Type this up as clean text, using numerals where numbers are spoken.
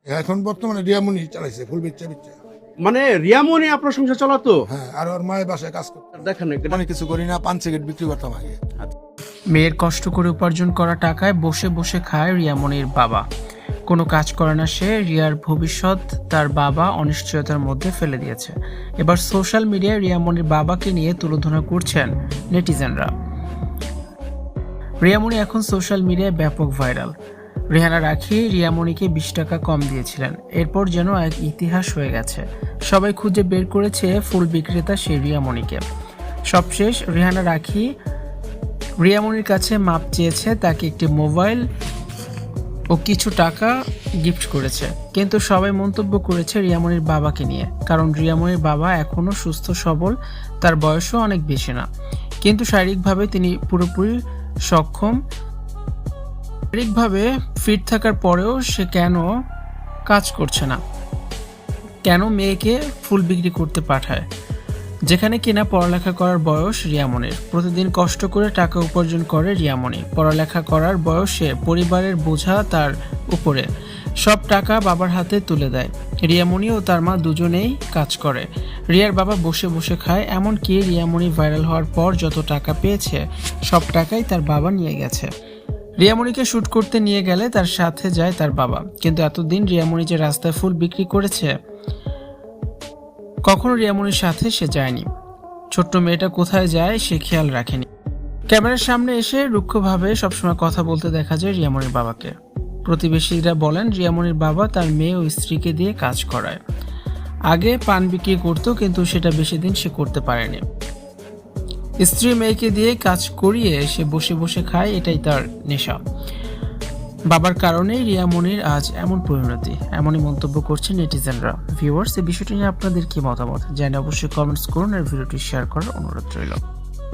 এখন বর্তমানে রিয়ামনি চালাইছে ফুল বিচ্ছা বিচ্ছা। মানে রিয়ামনি আপনার সংসার চালাতো? হ্যাঁ, আর ওর মায়ের বাসায় কাজ করতো। দেখেন অনেক কিছু করি না, পান সিগারেট বিক্রি করতাম আগে। মেয়ের কষ্ট করে উপার্জন করা টাকায় বসে বসে খায় রিয়ামনির বাবা। কোনো কাজ করে না সে। রিয়ার ভবিষ্যৎ তার বাবা অনিশ্চয়তার মধ্যে ফেলে দিয়েছে। এবার সোশ্যাল মিডিয়ায় রিয়ামনির বাবাকে নিয়ে তুলোধনা করছেন নেটিজেনরা। রিয়ামনি এখন সোশ্যাল মিডিয়ায় ব্যাপক ভাইরাল। রেহানা রাখি রিয়ামনিকে 20 টাকা কম দিয়েছিলেন, এরপর যেন এক ইতিহাস হয়ে গেছে। সবাই খুঁজে বের করেছে ফুল বিক্রেতা সেই রিয়ামনিকে। সবশেষ রেহানা রাখি রিয়ামনির কাছে মাপ চেয়েছে, তাকে একটি মোবাইল ও কিছু টাকা গিফট করেছে। কিন্তু সবাই মন্তব্য করেছে রিয়ামনির বাবাকে নিয়ে, কারণ রিয়ামনির বাবা এখনও সুস্থ সবল, তার বয়সও অনেক বেশি না, কিন্তু শারীরিকভাবে তিনি পুরোপুরি সক্ষম। শারীরিকভাবে ফিট থাকার পরেও সে কেন কাজ করছে না, কেন মেয়েকে ফুল বিক্রি করতে পাঠায়, যেখানে কিনা পড়ালেখা করার বয়স রিয়ামনির। প্রতিদিন কষ্ট করে টাকা উপার্জন করে রিয়ামনি। পড়ালেখা করার বয়সে পরিবারের বোঝা তার উপরে, সব টাকা বাবার হাতে তুলে দেয়। রিয়ামনি ও তার মা দুজনেই কাজ করে। রিয়ার বাবা বসে বসে খায়, এমনকি রিয়ামনি ভাইরাল হওয়ার পর যত টাকা পেয়েছে সব টাকাই তার বাবা নিয়ে গেছে। রিয়ামনিকে শ্যুট করতে নিয়ে গেলে তার সাথে যায় তার বাবা, কিন্তু এতদিন রিয়ামনি যে রাস্তায় ফুল বিক্রি করেছে কখনো রিয়ামনির সাথে সে যায়নি। ছোট্ট মেয়েটা কোথায় যায় সে খেয়াল রাখেনি। ক্যামেরার সামনে এসে রুক্ষভাবে সবসময় কথা বলতে দেখা যায় রিয়ামনির বাবাকে। প্রতিবেশীরা বলেন রিয়ামনির বাবা তার মেয়ে ও স্ত্রীকে দিয়ে কাজ করায়। আগে পান বিক্রি করত, কিন্তু সেটা বেশি দিন সে করতে পারেনি। স্ত্রী মেয়েকে দিয়ে কাজ করিয়ে সে বসে বসে খায়, এটাই তার নেশা। বাবার কারণেই রিয়ামনির আজ এমন পরিণতি, এমনই মন্তব্য করছেন নেটিজেনরা। ভিউয়ার্স, এই বিষয়টি নিয়ে আপনাদের কি মতামত জানিয়ে অবশ্যই কমেন্টস করুন আর ভিডিওটি শেয়ার করার অনুরোধ রইল।